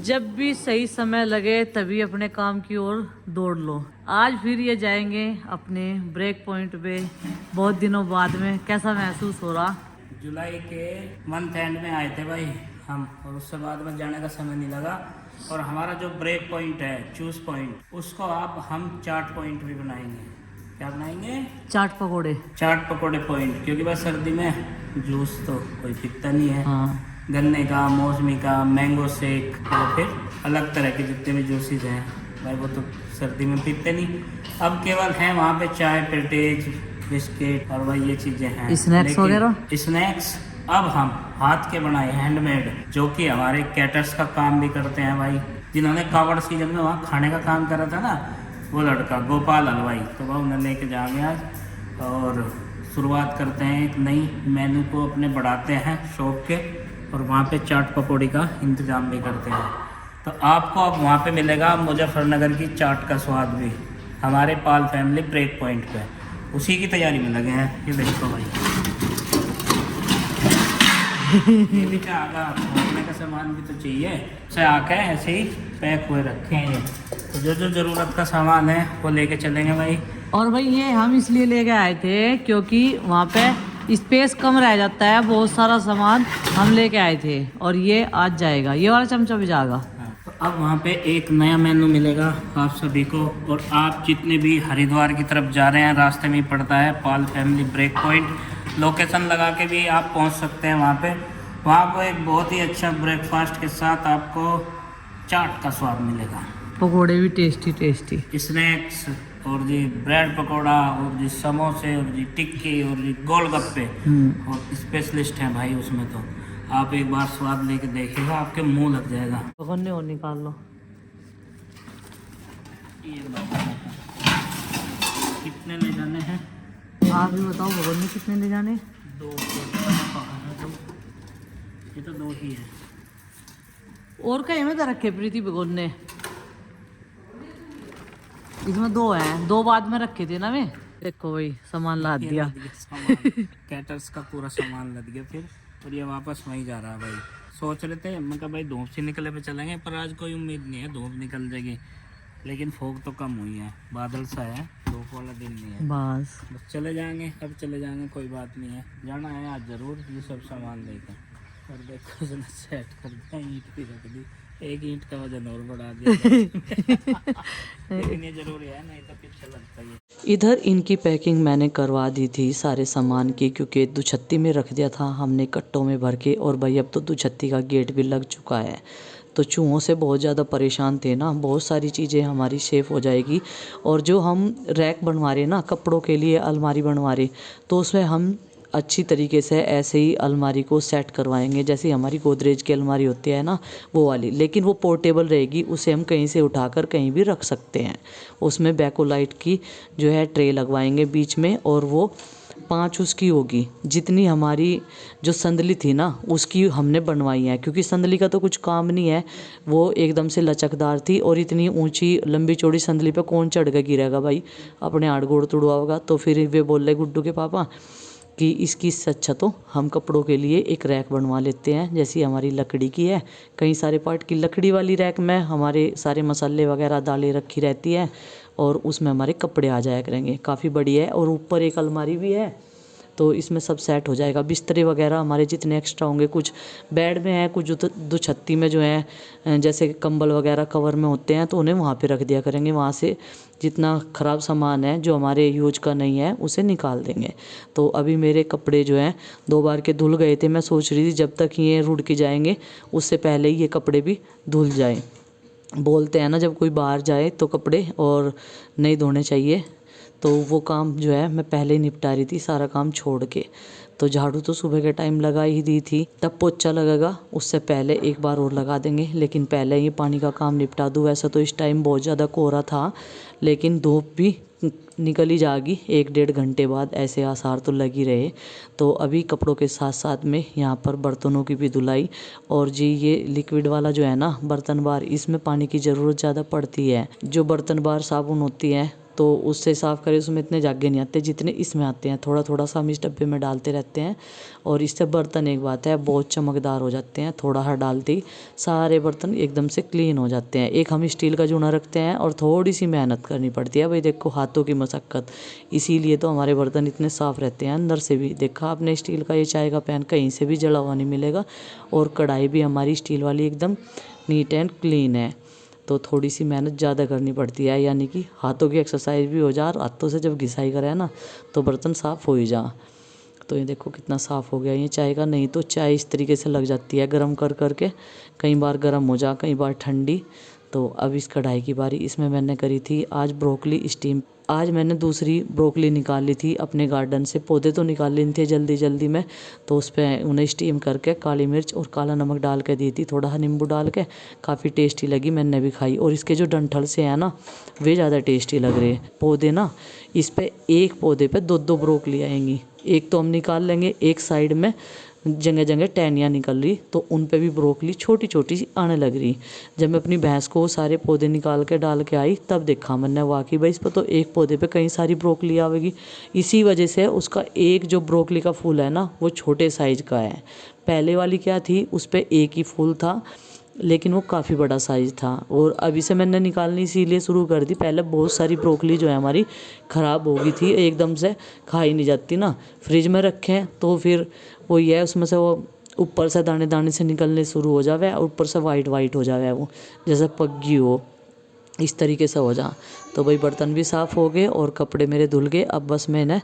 जब भी सही समय लगे तभी अपने काम की ओर दौड़ लो। आज फिर ये जाएंगे अपने ब्रेक पॉइंट पे बहुत दिनों बाद में। कैसा महसूस हो रहा? जुलाई के मंथ एंड में आए थे भाई हम, और उससे बाद में जाने का समय नहीं लगा। और हमारा जो ब्रेक पॉइंट है, चूज पॉइंट, उसको आप हम चाट पॉइंट भी बनाएंगे। क्या बनाएंगे? चाट पकोड़े। चाट पकोड़े पॉइंट, क्योंकि बस सर्दी में जूस तो कोई पीता नहीं है। हाँ, गन्ने का, मौसमी का, मैंगो शेक, और फिर अलग तरह के जितने भी जूसेस हैं भाई, वो तो सर्दी में पीते नहीं। अब केवल हैं वहाँ पे चाय, पेटेज, बिस्किट और वही ये चीज़ें हैं, स्नैक्स वगैरह। स्नैक्स अब हम हाथ के बनाए, हैंडमेड, जो कि हमारे कैटर्स का काम भी करते हैं भाई। जिन्होंने कावड़ सीजन में वहाँ खाने का काम करा था ना, वो लड़का गोपाल हलवाई, तो वह उन्हें लेके जाएंगे आज। और शुरुआत करते हैं एक नई मेनू को अपने बढ़ाते हैं शॉप के, और वहाँ पे चाट पकौड़ी का इंतज़ाम भी करते हैं। तो आपको अब वहाँ पे मिलेगा मुजफ्फरनगर की चाट का स्वाद भी, हमारे पाल फैमिली ब्रेक पॉइंट पे। उसी की तैयारी में लगे हैं। ये देखो भाई, ये भी क्या आगा, खोलने का सामान भी तो चाहिए। से आके ऐसे ही पैक हुए रखे हैं ये, तो जो जो ज़रूरत का सामान है वो लेके चलेंगे भाई। और भाई ये हम इसलिए लेके आए थे क्योंकि वहाँ पे स्पेस कम रह जाता है, बहुत सारा सामान हम लेके आए थे और ये आज जाएगा, ये वाला चमचा भी जाएगा। तो अब वहाँ पे एक नया मेनू मिलेगा आप सभी को। और आप जितने भी हरिद्वार की तरफ जा रहे हैं, रास्ते में ही पड़ता है पाल फैमिली ब्रेक पॉइंट, लोकेशन लगा के भी आप पहुँच सकते हैं वहाँ पे। वहाँ पर एक बहुत ही अच्छा ब्रेकफास्ट के साथ आपको चाट का स्वाद मिलेगा, पकोड़े भी टेस्टी टेस्टी, स्नैक्स, और जी ब्रेड पकौड़ा, और जी समोसे, और जी टिक्की, और जी गोलगप्पे, और स्पेशलिस्ट हैं भाई उसमें। तो आप एक बार स्वाद लेके देखिएगा, आपके मुंह लग जाएगा। पकड़ने और निकाल लो। ये लो। कितने ले जाने हैं? आप भी बताओ पकड़ने कितने ले जाने? दो। ये तो दो ही है। और कहीं में तो रखे प्रीति पकड़ने, इसमें दो हैं, दो बाद में रखे थे ना मैं। देखो भाई सामान लाद दिया। कैटर्स का पूरा सामान लद गया फिर, और ये वापस वहीं जा रहा है भाई। सोच रहे थे मैं, भाई धूप से निकले पे चलेंगे, पर आज कोई उम्मीद नहीं है धूप निकल जाएगी। लेकिन फोग तो कम हुई है, बादल सा है, धूप वाला दिन नहीं है। बस चले जाएंगे, अब चले जाएंगे, कोई बात नहीं है। जाना है आज जरूर, ये सब सामान लेकर। और देखो उसने सेट कर दिया, ईंट भी रख दी, एक ईंट का वजन और बढ़ा दिया। लेकिन ये जरूरी है, नहीं तो पीछे लगता है। इधर इनकी पैकिंग मैंने करवा दी थी सारे सामान की, क्योंकि दुछत्ती में रख दिया था हमने कट्टों में भर के। और भाई अब तो दुछत्ती का गेट भी लग चुका है, तो चूहों से बहुत ज़्यादा परेशान थे ना। बहुत सारी चीज़ें हमारी सेफ हो जाएगी। और जो हम रैक बनवा रहे ना कपड़ों के लिए, अलमारी बनवा रहे, तो उसमें हम अच्छी तरीके से ऐसे ही अलमारी को सेट करवाएंगे, जैसे हमारी गोदरेज की अलमारी होती है ना, वो वाली। लेकिन वो पोर्टेबल रहेगी, उसे हम कहीं से उठाकर कहीं भी रख सकते हैं। उसमें बैकोलाइट की जो है ट्रे लगवाएंगे बीच में, और वो 5 उसकी होगी। जितनी हमारी जो संदली थी ना उसकी हमने बनवाई है, क्योंकि संदली का तो कुछ काम नहीं है, वो एकदम से लचकदार थी। और इतनी ऊंची लंबी चौड़ी संदली पे कौन चढ़ के गिरेगा भाई, अपने हाड़ गोड़ तुड़वा होगा। तो फिर वे बोल रहे गुड्डू के पापा कि इसकी इससे अच्छा तो हम कपड़ों के लिए एक रैक बनवा लेते हैं, जैसी हमारी लकड़ी की है। कई सारे पार्ट की लकड़ी वाली रैक में हमारे सारे मसाले वगैरह दालें रखी रहती है, और उसमें हमारे कपड़े आ जाया करेंगे। काफ़ी बड़ी है, और ऊपर एक अलमारी भी है, तो इसमें सब सेट हो जाएगा। बिस्तरे वगैरह हमारे जितने एक्स्ट्रा होंगे, कुछ बेड में है, कुछ दुछत्ती में जो है जैसे कंबल वगैरह कवर में होते हैं, तो उन्हें वहाँ पे रख दिया करेंगे। वहाँ से जितना ख़राब सामान है जो हमारे यूज का नहीं है उसे निकाल देंगे। तो अभी मेरे कपड़े जो हैं 2 बार के धुल गए थे। मैं सोच रही थी जब तक ये रुड़ के जाएंगे उससे पहले ही ये कपड़े भी धुल जाएँ। बोलते हैं ना जब कोई बाहर जाए तो कपड़े और नहीं धोने चाहिए, तो वो काम जो है मैं पहले ही निपटा रही थी सारा काम छोड़ के। तो झाड़ू तो सुबह के टाइम लगा ही दी थी, तब पोछा लगेगा उससे पहले एक बार और लगा देंगे, लेकिन पहले ही पानी का काम निपटा दूँ। वैसे तो इस टाइम बहुत ज़्यादा कोहरा था, लेकिन धूप भी निकल ही जाएगी 1-1.5 घंटे बाद, ऐसे आसार तो लग ही रहे। तो अभी कपड़ों के साथ साथ में यहाँ पर बर्तनों की भी धुलाई। और जी ये लिक्विड वाला जो है ना बर्तन बार, इसमें पानी की ज़रूरत ज़्यादा पड़ती है। जो बर्तन बार साबुन होती है तो उससे साफ़ करें उसमें इतने जागे नहीं आते जितने इसमें आते हैं। थोड़ा थोड़ा सा हम इस डब्बे में डालते रहते हैं और इससे बर्तन एक बात है बहुत चमकदार हो जाते हैं। थोड़ा सा डालते ही सारे बर्तन एकदम से क्लीन हो जाते हैं। एक हम स्टील का जूना रखते हैं और थोड़ी सी मेहनत करनी पड़ती है भाई, देखो हाथों की मशक्क़त, इसीलिए तो हमारे बर्तन इतने साफ़ रहते हैं अंदर से भी। देखा आपने स्टील का ये चाय का पैन कहीं से भी जला हुआ नहीं मिलेगा और कढ़ाई भी हमारी स्टील वाली एकदम नीट एंड क्लीन है। तो थोड़ी सी मेहनत ज़्यादा करनी पड़ती है, यानी कि हाथों की एक्सरसाइज भी हो जा और हाथों से जब घिसाई करें ना तो बर्तन साफ़ हो ही जा। तो ये देखो कितना साफ़ हो गया ये चाय का। नहीं तो चाय इस तरीके से लग जाती है गर्म कर करके, कई बार गर्म हो जा कई बार ठंडी। तो अब इस कढ़ाई की बारी, इसमें मैंने करी थी आज ब्रोकली स्टीम। आज मैंने दूसरी ब्रोकली निकाल ली थी अपने गार्डन से, पौधे तो निकाल लेने थे जल्दी जल्दी में, तो उस पर उन्हें स्टीम करके काली मिर्च और काला नमक डाल के दी थी, थोड़ा नींबू डाल के। काफ़ी टेस्टी लगी, मैंने भी खाई। और इसके जो डंठल से है ना वे ज़्यादा टेस्टी लग रहे हैं पौधे ना। इस पर एक पौधे पे 2-2 ब्रोकली आएंगी। एक तो हम निकाल लेंगे, एक साइड में जगह जगह टहनियाँ निकल रही तो उन पे भी ब्रोकली छोटी छोटी सी आने लग रही। जब मैं अपनी भैंस को सारे पौधे निकाल के डाल के आई तब देखा मैंने वाकई भाई इस पर तो एक पौधे पे कई सारी ब्रोकली आवेगी। इसी वजह से उसका एक जो ब्रोकली का फूल है ना वो छोटे साइज़ का है। पहले वाली क्या थी उस पर एक ही फूल था लेकिन वो काफ़ी बड़ा साइज़ था। और अभी से मैंने निकालनी इसीलिए शुरू कर दी, पहले बहुत सारी ब्रोकली जो है हमारी ख़राब हो गई थी, एकदम से खाई नहीं जाती ना। फ्रिज में रखें तो फिर वो ये है उसमें से वो ऊपर से दाने दाने से निकलने शुरू हो जावे और ऊपर से वाइट वाइट हो जावे, वो जैसे पग्गी हो, इस तरीके से हो जा। तो भाई बर्तन भी साफ़ हो गए और कपड़े मेरे धुल गए। अब बस मैं इन्हें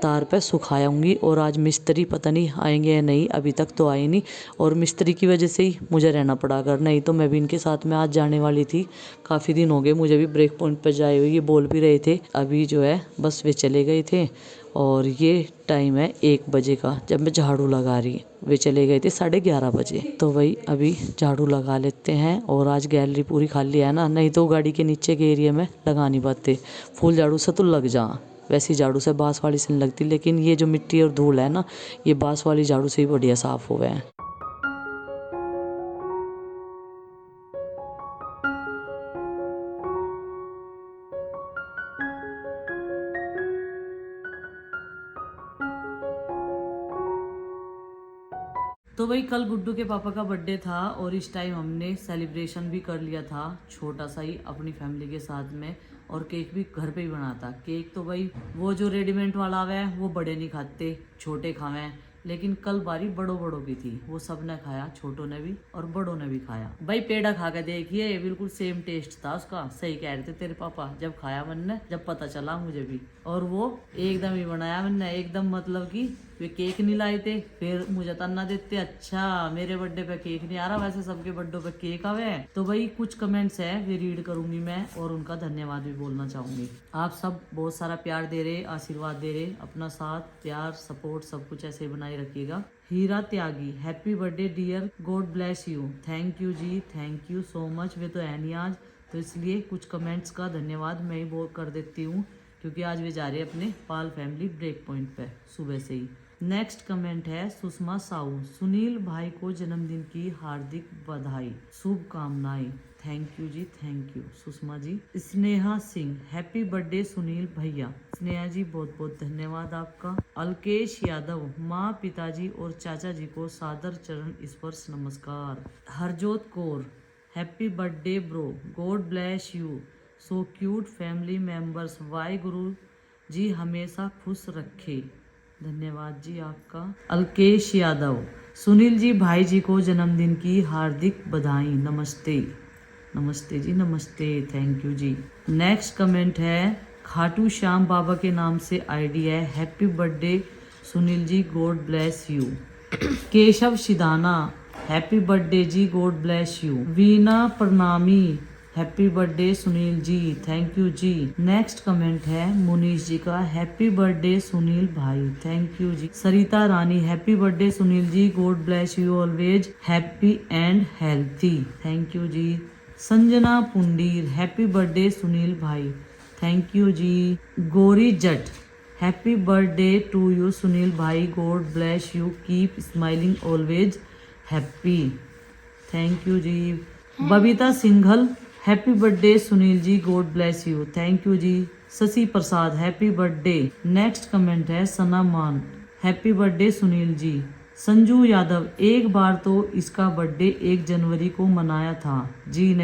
तार पे सुखाऊंगी। और आज मिस्त्री पता नहीं आएंगे या नहीं, अभी तक तो आए नहीं और मिस्त्री की वजह से ही मुझे रहना पड़ा, अगर नहीं तो मैं भी इनके साथ में आज जाने वाली थी। काफ़ी दिन हो गए मुझे भी ब्रेक पॉइंट पर जाए हुए, ये बोल भी रहे थे। अभी जो है बस वे चले गए थे और ये टाइम है 1 बजे का जब मैं झाड़ू लगा रही। वे चले गए थे 11:30 बजे। तो भाई अभी झाड़ू लगा लेते हैं। और आज गैलरी पूरी खाली है ना, नहीं तो गाड़ी के नीचे के एरिया में लगा नहीं पाते। फुल झाड़ू से तो लग जा, वैसी झाड़ू से बांस वाली से नहीं लगती, लेकिन ये जो मिट्टी और धूल है ना ये बांस वाली झाड़ू से ही बढ़िया साफ़ हो गए हैं। तो भाई कल गुड्डू के पापा का बर्थडे था और इस टाइम हमने सेलिब्रेशन भी कर लिया था छोटा सा ही अपनी फैमिली के साथ में। और केक भी घर पे ही बना था। केक तो भाई वो जो रेडीमेड वाला है वो बड़े नहीं खाते, छोटे खावे। लेकिन कल बारी बड़ों बड़ों की थी, वो सब ने खाया, छोटों ने भी और बड़ों ने भी खाया। भाई पेड़ा खा के देखिए बिल्कुल सेम टेस्ट था उसका, सही कह रहे थे तेरे पापा जब खाया मैंने, जब पता चला मुझे भी। और वो एकदम ही बनाया मैंने, एकदम मतलब कि वे केक नहीं लाए थे फिर मुझे तन्ना देते, अच्छा मेरे बर्थडे पे केक नहीं आ रहा, वैसे सबके बर्थडे पे केक आवे। तो भाई कुछ कमेंट्स है वे रीड करूंगी मैं और उनका धन्यवाद भी बोलना चाहूंगी। आप सब बहुत सारा प्यार दे रहे, आशीर्वाद दे रहे, अपना साथ प्यार सपोर्ट सब कुछ ऐसे ही बनाए रखिएगा। Heera Tyagi happy birthday dear, God bless you. Thank you ji, thank you so much. वे तो है नहीं आज तो इसलिए कुछ कमेंट्स का धन्यवाद मैं ही बोल कर देती हूँ क्योंकि आज वे जा रहे हैं अपने पाल फैमिली ब्रेक पॉइंट पे सुबह से ही। नेक्स्ट कमेंट है सुषमा साहू, सुनील भाई को जन्मदिन की हार्दिक बधाई शुभकामनाएं। Thank you ji, thank you Sushma ji. Sneha Singh happy birthday Sunil भैया। स्नेहा जी बहुत बहुत धन्यवाद आपका। अलकेश यादव माँ पिताजी और चाचा जी को सादर चरण स्पर्श नमस्कार। Harjot Kaur happy birthday bro, God bless you, so cute family members, Waheguru ji हमेशा खुश रखे। धन्यवाद जी आपका। अलकेश यादव सुनील जी भाई जी को जन्मदिन की हार्दिक बधाई, नमस्ते। नमस्ते जी, नमस्ते, thank you ji. Next comment है खाटू श्याम बाबा के नाम से आईडी है, happy birthday Sunil ji, God bless you. Keshav Sidana happy birthday ji, God bless you. Veena Pranami happy birthday Sunil ji, thank you ji. Next comment है मुनीश जी का, हैप्पी बर्थडे सुनील भाई, thank you ji. Sarita Rani happy birthday Sunil ji, God bless you always happy and healthy, thank you ji. Sanjana Pundir happy birthday Sunil भाई, thank you ji. Gauri Jatt happy birthday to you Sunil भाई, God bless you, keep smiling always happy, thank you ji. Babita Singhal happy birthday Sunil ji, God bless you, thank you ji. Shashi Prasad happy birthday. Next comment है Sana Maan happy birthday Sunil ji. Sanju Yadav एक बार तो इसका birthday 1 जनवरी को मनाया था। जी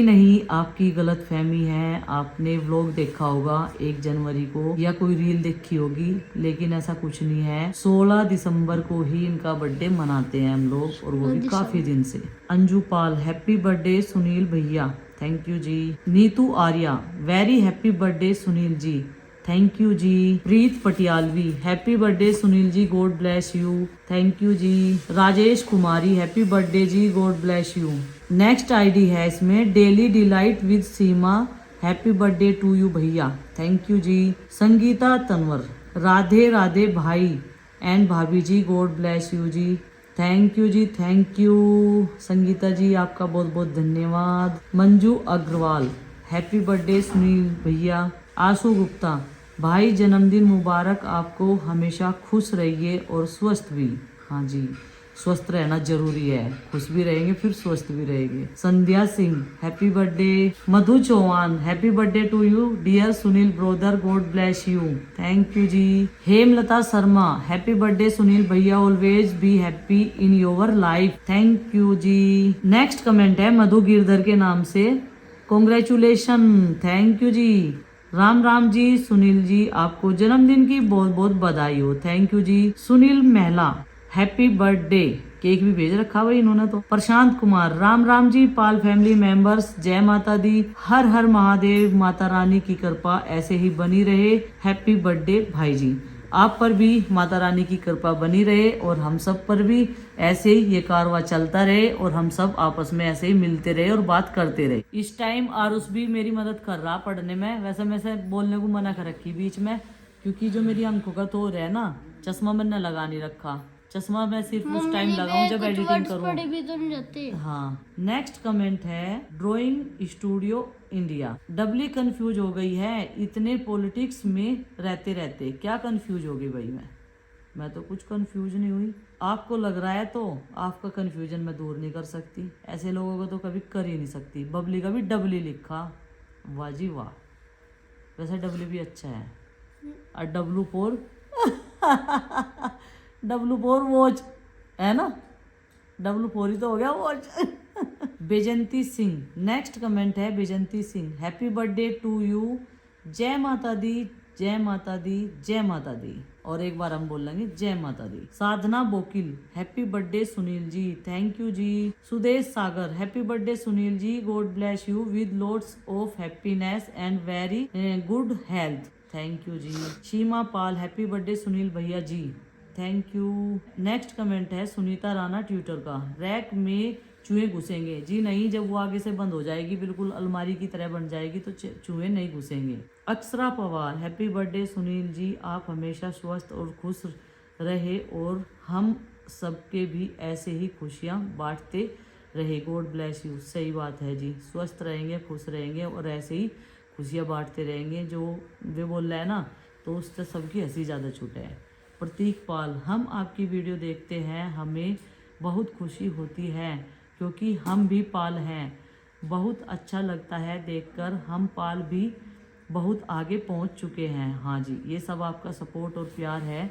नहीं आपकी गलत फहमी है। आपने व्लॉग देखा होगा 1 जनवरी को या कोई रील देखी होगी, लेकिन ऐसा कुछ नहीं है। 16 दिसंबर को ही इनका बर्थडे मनाते हैं हम लोग, और वो भी काफी दिन से। अंजू पाल हैप्पी बर्थडे सुनील भैया, thank you ji. Neetu Arya very happy birthday Sunil ji, thank you ji. Preet Patialvi happy birthday Sunil ji, God bless you, thank you ji. Rajesh Kumari happy birthday ji, God bless you. Next ID है इसमें daily delight with Seema happy birthday to you भैया, थैंक यू जी। संगीता तनवर राधे राधे भाई and भाभी जी, God bless you ji, thank you ji, thank you Sangeeta ji, आपका बहुत बहुत धन्यवाद। मंजू अग्रवाल हैप्पी बर्थडे सुनील भैया। आशु गुप्ता भाई जन्मदिन मुबारक, आपको हमेशा खुश रहिए और स्वस्थ भी। हाँ जी, स्वस्थ रहना जरूरी है, खुश भी रहेंगे फिर स्वस्थ भी रहेंगे। Sandhya Singh happy birthday. Madhu Chauhan happy birthday to you dear Sunil brother, God bless you, thank you ji. Hemlata Sharma happy birthday Sunil भैया, always be happy in your life, thank you ji. Next comment है मधु गिरधर के नाम से, congratulation, thank you ji. Ram Ram ji Sunil ji, आपको जन्मदिन की बहुत बहुत बधाई हो, थैंक यू जी। सुनील महला हैप्पी बर्थडे, केक भी भेज रखा भाई इन्होंने तो। प्रशांत कुमार राम राम जी पाल फैमिली मेंबर्स, जय माता दी, हर हर महादेव, माता रानी की कृपा ऐसे ही बनी रहे, हैप्पी बर्थडे भाई जी। आप पर भी माता रानी की कृपा बनी रहे और हम सब पर भी ऐसे ही ये कारवा चलता रहे और हम सब आपस में ऐसे ही मिलते रहे और बात करते रहे। इस टाइम आरुष भी मेरी मदद कर रहा पढ़ने में, वैसे मैं से बोलने को मना कर रखी बीच में, क्योंकि जो मेरी आंखों का तो है ना, चश्मा मैंने लगा नहीं रखा, चश्मा मैं सिर्फ उस टाइम लगाऊं जब एडिटिंग करूं। भी तो नहीं जाते। हाँ, नेक्स्ट कमेंट है ड्राइंग स्टूडियो इंडिया, डबली कंफ्यूज हो गई है इतने पॉलिटिक्स में रहते रहते, क्या कंफ्यूज हो गई भाई? मैं तो कुछ कंफ्यूज नहीं हुई, आपको लग रहा है तो आपका कंफ्यूजन मैं दूर नहीं कर सकती, ऐसे लोगों को तो कभी कर ही नहीं सकती। बबली का भी डबली लिखा, वाह जी वाह, वैसे डबली भी अच्छा है। और W4 वॉच है ना, W4 ही तो हो गया watch. Bejanti Singh next comment है, Bejanti Singh happy birthday to you, जय माता दी, जय माता दी, जय माता दी, और एक बार हम बोल लेंगे जय माता दी। Sadhana Bokil happy birthday Sunil ji, thank you ji. Sudesh Sagar happy birthday Sunil ji, God bless you with lots of happiness and very good health, thank you ji. Seema Pal happy birthday Sunil भैया ji, thank you. Next comment है सुनीता राणा ट्विटर का, रैक में चूहे घुसेंगे, जी नहीं, जब वो आगे से बंद हो जाएगी बिल्कुल अलमारी की तरह बन जाएगी तो चूहे नहीं घुसेंगे। अक्षरा पवार हैप्पी बर्थडे सुनील जी, आप हमेशा स्वस्थ और खुश रहे और हम सबके भी ऐसे ही खुशियाँ बांटते रहे, गॉड ब्लेस यू। सही बात है जी, स्वस्थ रहेंगे, खुश रहेंगे और ऐसे ही खुशियाँ बांटते रहेंगे। जो वे बोल रहा है ना, तो उससे सबकी हंसी ज़्यादा छूटे है। प्रतीक पाल हम आपकी वीडियो देखते हैं, हमें बहुत खुशी होती है क्योंकि हम भी पाल हैं, बहुत अच्छा लगता है देखकर, हम पाल भी बहुत आगे पहुंच चुके हैं। हाँ जी, ये सब आपका सपोर्ट और प्यार है।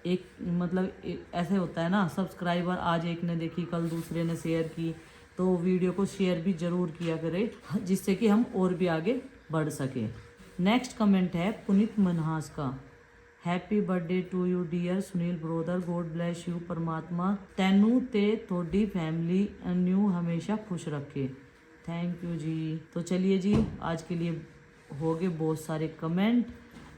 एक मतलब ऐसे होता है ना, सब्सक्राइबर आज एक ने देखी कल दूसरे ने शेयर की, तो वीडियो को शेयर भी ज़रूर किया करें जिससे कि हम और भी आगे बढ़ सकें। नेक्स्ट कमेंट है पुनीत मनहास का, happy birthday to you dear Sunil brother, God bless you, परमात्मा तैनू ते थोड़ी फैमिली न्यू हमेशा खुश रखे, थैंक यू जी। तो चलिए जी, आज के लिए हो गए बहुत सारे कमेंट,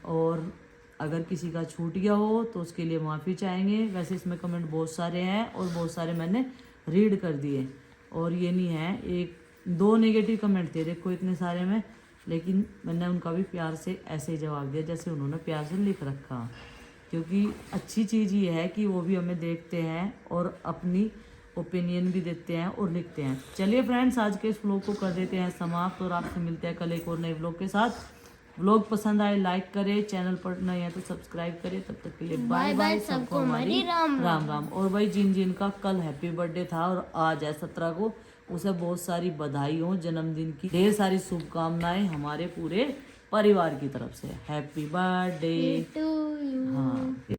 और अगर किसी का छूट गया हो तो उसके लिए माफ़ी चाहेंगे। वैसे इसमें कमेंट बहुत सारे हैं और बहुत सारे मैंने रीड कर दिए, और ये नहीं है, एक दो नेगेटिव कमेंट थे देखो इतने सारे में, लेकिन मैंने उनका भी प्यार से ऐसे ही जवाब दिया जैसे उन्होंने प्यार से लिख रखा, क्योंकि अच्छी चीज़ ये है कि वो भी हमें देखते हैं और अपनी ओपिनियन भी देते हैं और लिखते हैं। चलिए फ्रेंड्स, आज के इस व्लॉग को कर देते हैं समाप्त और आपसे मिलते हैं कल एक और नए व्लॉग के साथ। व्लॉग पसंद आए लाइक करें, चैनल पर नए हैं तो सब्सक्राइब करें। तब तक के लिए बाय बाय, सबको हमारी राम राम। और भाई जिन जिन का कल हैप्पी बर्थडे था और आज है 17 को, उसे बहुत सारी बधाई हो, जन्मदिन की ढेर सारी शुभकामनाएं हमारे पूरे परिवार की तरफ से हैप्पी बर्थडे। To you. हाँ